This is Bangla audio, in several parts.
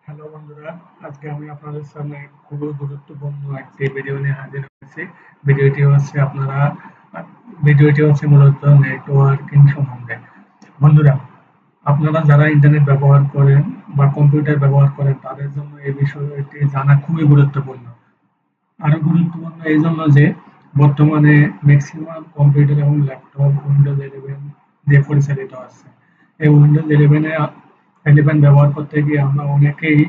হ্যালো বন্ধুরা, আজকে আমি আপনাদের সামনে খুবই গুরুত্বপূর্ণ একটি ভিডিও নিয়ে হাজির হয়েছি। ভিডিওটি হচ্ছে আপনারা ভিডিওটি হচ্ছে মূলত নেটওয়ার্কিং সম্বন্ধে। বন্ধুরা, আপনারা যারা ইন্টারনেট ব্যবহার করেন বা কম্পিউটার ব্যবহার করেন তাদের জন্য এই বিষয়টি জানা খুবই গুরুত্বপূর্ণ। আরো গুরুত্বপূর্ণ এই জন্য যে বর্তমানে ম্যাক্সিমাম কম্পিউটার এবং ল্যাপটপ উইন্ডোজ 11 দিয়ে পরিচালিত আছে। এই উইন্ডোজ 11 ব্যবহার করতে গিয়ে আমরা অনেকেই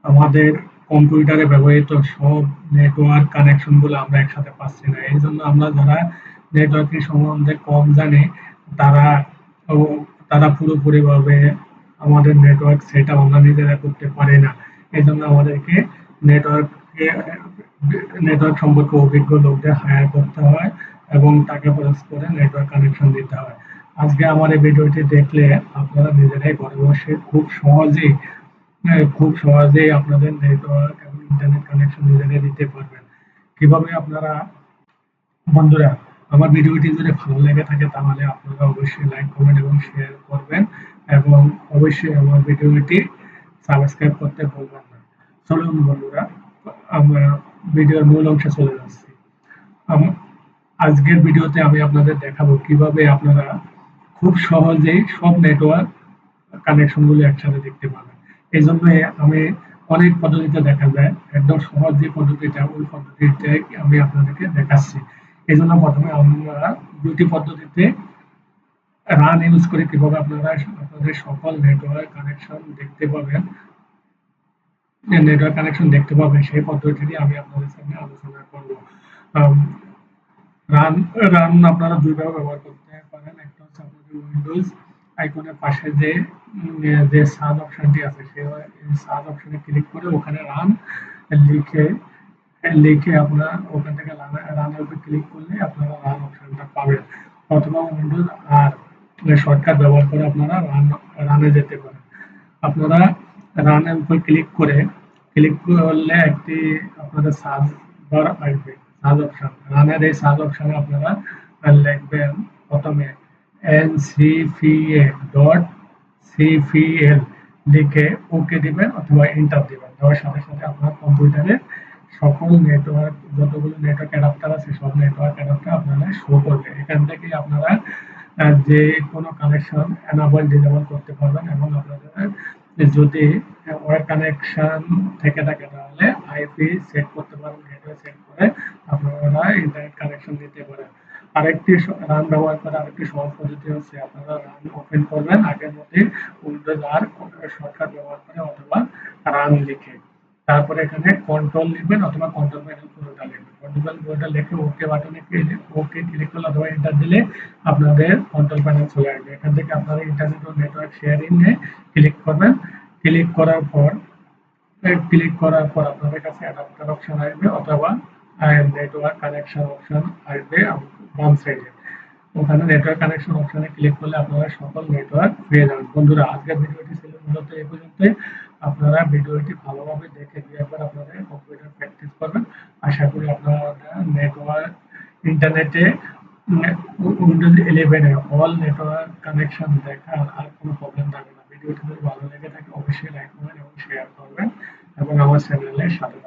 আমাদের কম্পিউটারে ব্যবহৃত সব নেটওয়ার্ক কানেকশন গুলো আমরা একসাথে পাচ্ছি না। এই জন্য আমরা যারা নেটওয়ার্কিং সম্বন্ধে কম জানি তারা ও তারা পুরোপুরিভাবে আমাদের নেটওয়ার্ক সেট আমরা নিজেরা করতে পারি না। এই জন্য আমাদেরকে নেটওয়ার্ক নেটওয়ার্ক সম্পর্কে অভিজ্ঞ লোকদের হায়ার করতে হয় এবং টাকা খরচ করে নেটওয়ার্ক কানেকশন দিতে হয়। আজকে আমার এই ভিডিওটি দেখলে আপনারা নিজেরাই ঘরে বসে খুব সহজেই আপনাদের নেটওয়ার্ক এবং ইন্টারনেট কানেকশন নিজেরাই দিতে পারবেন। কিভাবে আপনারা বন্ধুরা, আমার ভিডিওটি যদি ভালো লেগে থাকে তাহলে আপনারা অবশ্যই লাইক কমেন্ট এবং শেয়ার করবেন এবং অবশ্যই আমার ভিডিওটি সাবস্ক্রাইব করতে ভুলবেন না। চলুন বন্ধুরা, আমরা ভিডিওর মূল অংশে চলে যাচ্ছি। আম- আজকের ভিডিওতে আমি আপনাদের দেখাবো কিভাবে আপনারা খুব সহজেই সব নেটওয়ার্ক কানেকশন গুলো একসাথে দেখতে পাবেন। এই জন্য আমি অনেক পদ্ধতিতে দেখা যায়, একদম সহজ যে পদ্ধতিটা ওই পদ্ধতিতে আমি আপনাদেরকে দেখাচ্ছি। এই জন্য প্রথমে আমরা দুটি পদ্ধতিতে রান ইউজ করে কিভাবে আপনারা আপনাদের সকল নেটওয়ার্ক কানেকশন দেখতে পাবেন সেই পদ্ধতিটি আমি আপনাদের সামনে আলোচনা করব। আম, রান রান আপনারা দুইভাবে ব্যবহার করতে পারেন। একটা হচ্ছে আপনাদের উইন্ডোজ আইকনের পাশে যে সার্চ অপশনটি আছে সেই সার্চ অপশনে ক্লিক করে ওখানে রান লিখে লিখে আপনারা ওখান থেকে রানের উপর ক্লিক করলে আপনারা রান অপশনটা পাবেন। অথবা উইন্ডোজ আর শর্টকাট ব্যবহার করে আপনারা রানে যেতে পারেন। আপনারা রানের উপর ক্লিক করলে একটি আপনাদের সার্চ বার আসবে, সার্চ অপশন। রানের এই সার্চ অপশনে আপনারা লিখবেন প্রথমে ncpa ডট cpl লিখে ওকে দিবেন অথবা এন্টার দিবেন। দেওয়ার সাথে সাথে আপনার কম্পিউটারে সকল নেটওয়ার্ক যতগুলো নেটওয়ার্ক অ্যাডাপ্টার আছে সব নেটওয়ার্ক অ্যাডাপ্টার আপনারা শো করবে। এখান থেকে আপনারা যে কোনো কানেকশন এনাবল ডিসেবল করতে পারবেন এবং আপনাদের যদি ওয়্যার কানেকশন থেকে থাকে তাহলে আইপি সেট করতে পারেন, গেটওয়ে সেট করে আপনারা ইন্টারনেট কানেকশন দিতে পারেন। রান ব্যবহার করে আরেকটি সহজ পদ্ধতি হচ্ছে আপনারা রান ওপেন করবেন আগের মতোই উইন্ডোজ আর শর্টকাট ব্যবহার করে অথবা রান লিখে। তারপরে এখানে কন্ট্রোল লিখবেন অথবা কন্ট্রোল প্যানেল পুরোটা লিখবেন। কন্ট্রোল পুরোটা লিখে ওকে বাটনে ওকে ক্লিক করলে অথবা এন্টার দিলে আপনাদের কন্ট্রোল প্যানেল চলে আসবে। এখান থেকে আপনারা ইন্টারনেট ও নেটওয়ার্ক শেয়ারিং এ ক্লিক করবেন। ক্লিক করার পর আপনাদের কাছে অ্যাডাপ্টার অপশন আসবে অথবা নেটওয়ার্ক কানেকশন অপশন আসবে বাম সাইডে। ওখানে নেটওয়ার্ক কানেকশন অপশনে ক্লিক করলে আপনারা সকল নেটওয়ার্ক পেয়ে যাবেন। বন্ধুরা, আজকের ভিডিওটি ছিল মূলত এই পর্যন্তই। আপনারা ভিডিওটি ভালোভাবে দেখে দুই একবার আপনাদের কম্পিউটার প্র্যাকটিস করবেন। আশা করি আপনারা নেটওয়ার্ক ইন্টারনেটে উইন্ডোজ 11 এ অল নেটওয়ার্ক কানেকশন দেখার আর কোনো প্রবলেম থাকবে না। ভিডিওটি যদি ভালো লেগে থাকে অবশ্যই লাইক করবেন এবং শেয়ার করবেন এবং আমার চ্যানেলের সাথে থাকবেন।